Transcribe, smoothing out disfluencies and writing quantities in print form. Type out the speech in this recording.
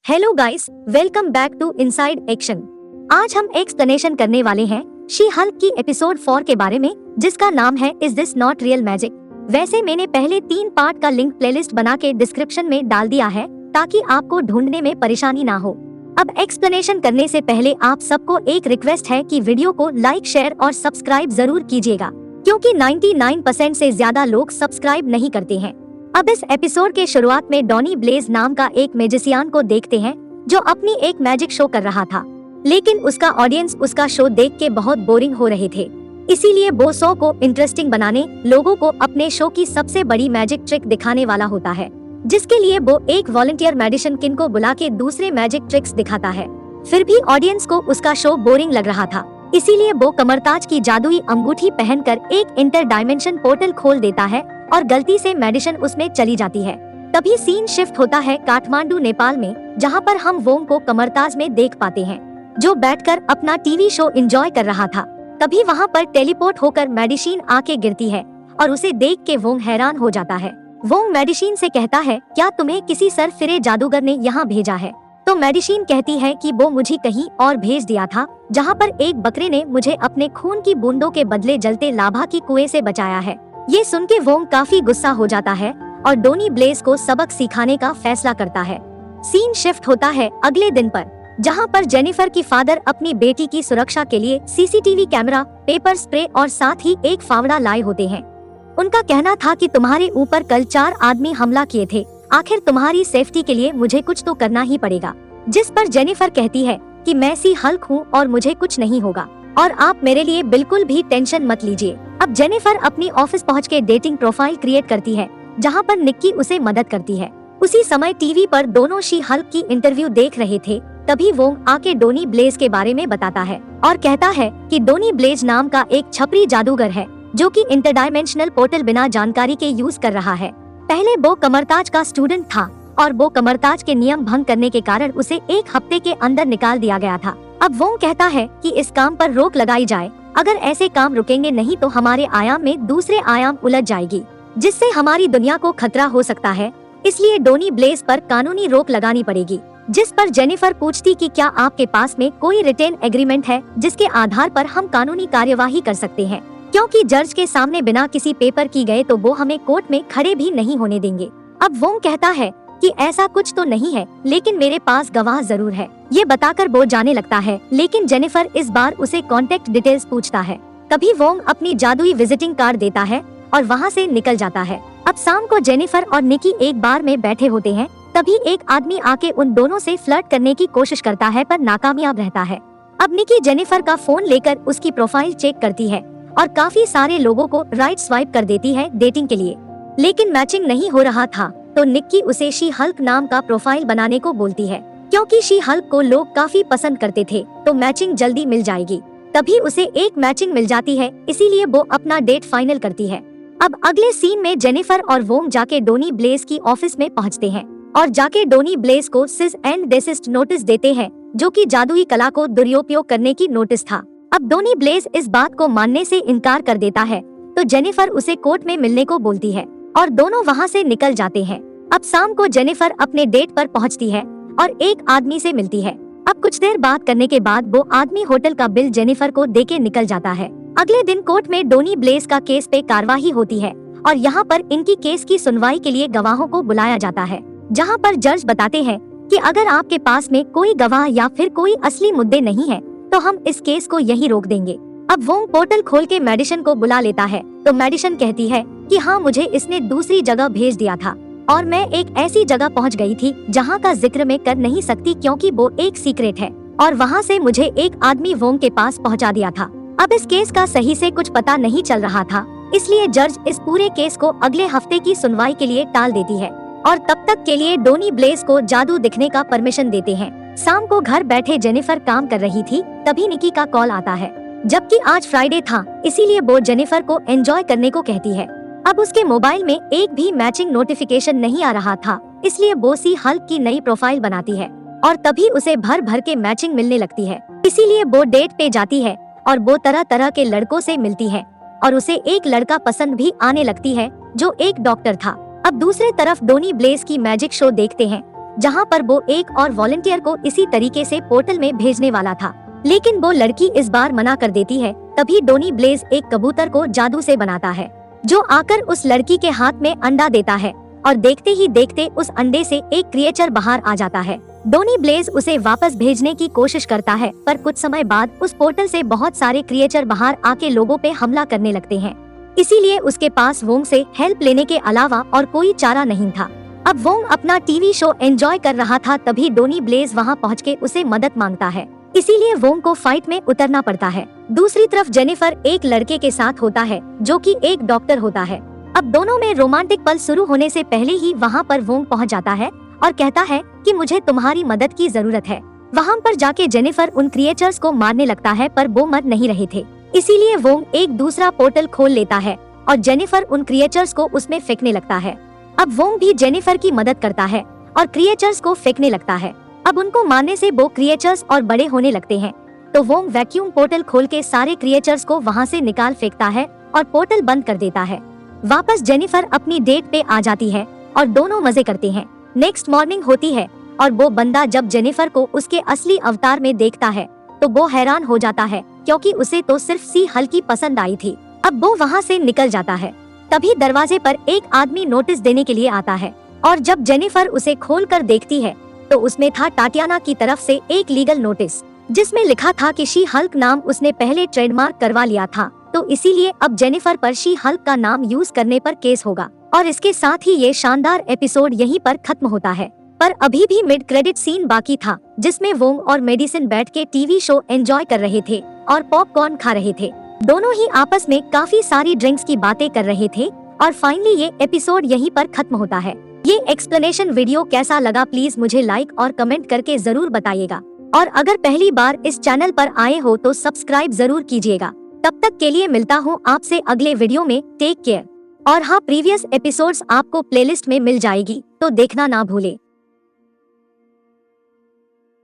Hello guys, welcome back to Inside Action. आज हम explanation करने वाले हैं शी हल्क की एपिसोड 4 के बारे में, जिसका नाम है is this not real magic. वैसे मैंने पहले 3 पार्ट का लिंक प्लेलिस्ट बना के डिस्क्रिप्शन में डाल दिया है ताकि आपको ढूंढने में परेशानी ना हो। अब एक्सप्लेनेशन करने से पहले आप सबको एक रिक्वेस्ट है कि वीडियो को लाइक, शेयर और सब्सक्राइब जरूर कीजिएगा, क्योंकि 99% से ज्यादा लोग सब्सक्राइब नहीं करते हैं। अब इस एपिसोड के शुरुआत में डॉनी ब्लेज नाम का एक मैजिशियन को देखते हैं जो अपनी एक मैजिक शो कर रहा था, लेकिन उसका ऑडियंस उसका शो देख के बहुत बोरिंग हो रहे थे। इसीलिए वो शो को इंटरेस्टिंग बनाने लोगों को अपने शो की सबसे बड़ी मैजिक ट्रिक दिखाने वाला होता है, जिसके लिए वो एक वॉलंटियर मैजिशियन को बुला के दूसरे मैजिक ट्रिक्स दिखाता है। फिर भी ऑडियंस को उसका शो बोरिंग लग रहा था, इसीलिए वो कमरताज की जादुई अंगूठी पहनकर एक इंटर डायमेंशन पोर्टल खोल देता है और गलती से मेडिसिन उसमें चली जाती है। तभी सीन शिफ्ट होता है काठमांडू, नेपाल में, जहां पर हम वोंग को कमरताज में देख पाते हैं, जो बैठकर अपना टीवी शो एंजॉय कर रहा था। तभी वहां पर टेलीपोर्ट होकर मेडिसिन आके गिरती है और उसे देख के वोंग हैरान हो जाता है। वोंग मेडिसिन से कहता है, क्या तुम्हें किसी सरफिरे जादूगर ने यहाँ भेजा है? तो मेडिसिन कहती है कि वो मुझे कहीं और भेज दिया था, जहाँ पर एक बकरे ने मुझे अपने खून की बूंदों के बदले जलते लाभा की कुएं से बचाया है। ये सुन के वोंग काफी गुस्सा हो जाता है और डोनी ब्लेज को सबक सिखाने का फैसला करता है। सीन शिफ्ट होता है अगले दिन पर, जहां पर जेनिफर की फादर अपनी बेटी की सुरक्षा के लिए सीसीटीवी कैमरा, पेपर स्प्रे और साथ ही एक फावड़ा लाए होते हैं। उनका कहना था कि तुम्हारे ऊपर कल 4 आदमी हमला किए थे, आखिर तुम्हारी सेफ्टी के लिए मुझे कुछ तो करना ही पड़ेगा। जिस पर जेनिफर कहती है कि मैं सी हल्क हूँ और मुझे कुछ नहीं होगा और आप मेरे लिए बिल्कुल भी टेंशन मत लीजिए। अब जेनिफर अपनी ऑफिस पहुँच के डेटिंग प्रोफाइल क्रिएट करती है, जहाँ पर निक्की उसे मदद करती है। उसी समय टीवी पर दोनों शी हल्क की इंटरव्यू देख रहे थे। तभी वोंग आके डोनी ब्लेज के बारे में बताता है और कहता है कि डोनी ब्लेज नाम का एक छपरी जादूगर है जो कि इंटरडायमेंशनल पोर्टल बिना जानकारी के यूज कर रहा है। पहले वो कमरताज का स्टूडेंट था और वो कमरताज के नियम भंग करने के कारण उसे 1 हफ्ते के अंदर निकाल दिया गया था। अब वोंग कहता है कि इस काम पर रोक लगाई जाए, अगर ऐसे काम रुकेंगे नहीं तो हमारे आयाम में दूसरे आयाम उलझ जाएगी, जिससे हमारी दुनिया को खतरा हो सकता है। इसलिए डोनी ब्लेज पर कानूनी रोक लगानी पड़ेगी। जिस पर जेनिफर पूछती कि क्या आपके पास में कोई रिटेन एग्रीमेंट है जिसके आधार पर हम कानूनी कार्यवाही कर सकते हैं, क्योंकि जज के सामने बिना किसी पेपर की गए तो वो हमें कोर्ट में खड़े भी नहीं होने देंगे। अब वोंग कहता है कि ऐसा कुछ तो नहीं है, लेकिन मेरे पास गवाह जरूर है। ये बताकर वो जाने लगता है, लेकिन जेनिफर इस बार उसे कॉन्टेक्ट डिटेल्स पूछता है। तभी वोंग अपनी जादुई विजिटिंग कार्ड देता है और वहाँ से निकल जाता है। अब शाम को जेनिफर और निकी एक बार में बैठे होते हैं। तभी एक आदमी आके उन दोनों से फ्लर्ट करने की कोशिश करता है, पर नाकामयाब रहता है। अब निकी जेनिफर का फोन लेकर उसकी प्रोफाइल चेक करती है और काफी सारे लोगों को राइट स्वाइप कर देती है डेटिंग के लिए, लेकिन मैचिंग नहीं हो रहा था। तो निक्की उसे शी हल्क नाम का प्रोफाइल बनाने को बोलती है, क्योंकि शी हल्क को लोग काफी पसंद करते थे, तो मैचिंग जल्दी मिल जाएगी। तभी उसे एक मैचिंग मिल जाती है, इसीलिए वो अपना डेट फाइनल करती है। अब अगले सीन में जेनिफर और वोंग जाके डोनी ब्लेज की ऑफिस में पहुंचते हैं और जाके डोनी ब्लेज को सिज एंड डेसिस्ट नोटिस देते हैं, जो कि जादुई कला को दुरुपयोग करने की नोटिस था। अब डोनी ब्लेज इस बात को मानने से इनकार कर देता है, तो जेनिफर उसे कोर्ट में मिलने को बोलती है और दोनों वहाँ से निकल जाते हैं। अब शाम को जेनिफर अपने डेट पर पहुँचती है और एक आदमी से मिलती है। अब कुछ देर बात करने के बाद वो आदमी होटल का बिल जेनिफर को देके निकल जाता है। अगले दिन कोर्ट में डोनी ब्लेज का केस पे कार्यवाही होती है और यहाँ पर इनकी केस की सुनवाई के लिए गवाहों को बुलाया जाता है, जहाँ पर जज बताते हैं कि अगर आपके पास में कोई गवाह या फिर कोई असली मुद्दे नहीं है तो हम इस केस को यहीं रोक देंगे। अब वोंग पोर्टल खोल के मेडिसिन को बुला लेता है, तो मेडिसिन कहती है कि हाँ, मुझे इसने दूसरी जगह भेज दिया था और मैं एक ऐसी जगह पहुंच गई थी जहां का जिक्र मैं कर नहीं सकती, क्योंकि वो एक सीक्रेट है, और वहां से मुझे एक आदमी वोंग के पास पहुंचा दिया था। अब इस केस का सही से कुछ पता नहीं चल रहा था, इसलिए जज इस पूरे केस को अगले हफ्ते की सुनवाई के लिए टाल देती है और तब तक के लिए डोनी ब्लेज को जादू दिखने का परमिशन देते हैं। शाम को घर बैठे जेनिफर काम कर रही थी, तभी निकी का कॉल आता है, जबकि आज फ्राइडे था, इसीलिए वो जेनिफर को एंजॉय करने को कहती है। अब उसके मोबाइल में एक भी मैचिंग नोटिफिकेशन नहीं आ रहा था, इसलिए वो सी हल्क की नई प्रोफाइल बनाती है और तभी उसे भर भर के मैचिंग मिलने लगती है। इसीलिए वो डेट पे जाती है और वो तरह तरह के लड़कों से मिलती है और उसे एक लड़का पसंद भी आने लगती है, जो एक डॉक्टर था। अब दूसरे तरफ डोनी ब्लेज की मैजिक शो देखते हैं, जहाँ पर वो एक और वॉलंटियर को इसी तरीके से पोर्टल में भेजने वाला था, लेकिन वो लड़की इस बार मना कर देती है। तभी डोनी ब्लेज एक कबूतर को जादू से बनाता है, जो आकर उस लड़की के हाथ में अंडा देता है और देखते ही देखते उस अंडे से एक क्रिएचर बाहर आ जाता है। डोनी ब्लेज उसे वापस भेजने की कोशिश करता है, पर कुछ समय बाद उस पोर्टल से बहुत सारे क्रिएचर बाहर आके लोगों पे हमला करने लगते हैं। इसीलिए उसके पास वोंग से हेल्प लेने के अलावा और कोई चारा नहीं था। अब वोंग अपना टीवी शो एंजॉय कर रहा था, तभी डोनी ब्लेज वहां पहुंच के उसे मदद मांगता है। इसीलिए वोंग को फाइट में उतरना पड़ता है। दूसरी तरफ जेनिफर एक लड़के के साथ होता है जो कि एक डॉक्टर होता है। अब दोनों में रोमांटिक पल शुरू होने से पहले ही वहाँ पर वोंग पहुँच जाता है और कहता है कि मुझे तुम्हारी मदद की जरूरत है। वहाँ पर जाके जेनिफर उन क्रिएचर्स को मारने लगता है, पर वो मर नहीं रहे थे। इसीलिए वोंग एक दूसरा पोर्टल खोल लेता है और जेनिफर उन क्रिएचर्स को उसमें फेंकने लगता है। अब वोंग भी जेनिफर की मदद करता है और क्रिएचर्स को फेंकने लगता है। अब उनको मारने से वो क्रिएचर्स और बड़े होने लगते हैं, तो वोंग वैक्यूम पोर्टल खोल के सारे क्रिएचर्स को वहाँ से निकाल फेंकता है और पोर्टल बंद कर देता है। वापस जेनिफर अपनी डेट पे आ जाती है और दोनों मजे करते हैं। नेक्स्ट मॉर्निंग होती है और वो बंदा जब जेनिफर को उसके असली अवतार में देखता है तो वो हैरान हो जाता है, क्योंकि उसे तो सिर्फ सी हल्की पसंद आई थी। अब वो वहाँ से निकल जाता है। तभी दरवाजे पर एक आदमी नोटिस देने के लिए आता है और जब जेनिफर उसे खोल कर देखती है तो उसमें था टाटियाना की तरफ से एक लीगल नोटिस, जिसमें लिखा था कि शी हल्क नाम उसने पहले ट्रेडमार्क करवा लिया था, तो इसीलिए अब जेनिफर पर शी हल्क का नाम यूज करने पर केस होगा। और इसके साथ ही ये शानदार एपिसोड यहीं पर खत्म होता है। पर अभी भी मिड क्रेडिट सीन बाकी था, जिसमें वोंग और मेडिसिन बैठ के टीवी शो एंजॉय कर रहे थे और पॉपकॉर्न खा रहे थे। दोनों ही आपस में काफी सारी ड्रिंक्स की बातें कर रहे थे और फाइनली ये एपिसोड यहीं पर खत्म होता है। ये एक्सप्लेनेशन वीडियो कैसा लगा प्लीज मुझे लाइक और कमेंट करके जरूर बताइएगा, और अगर पहली बार इस चैनल पर आए हो तो सब्सक्राइब जरूर कीजिएगा। तब तक के लिए मिलता हूँ आपसे अगले वीडियो में। Take care. और हाँ, प्रीवियस एपिसोड्स आपको प्लेलिस्ट में मिल जाएगी, तो देखना ना भूले।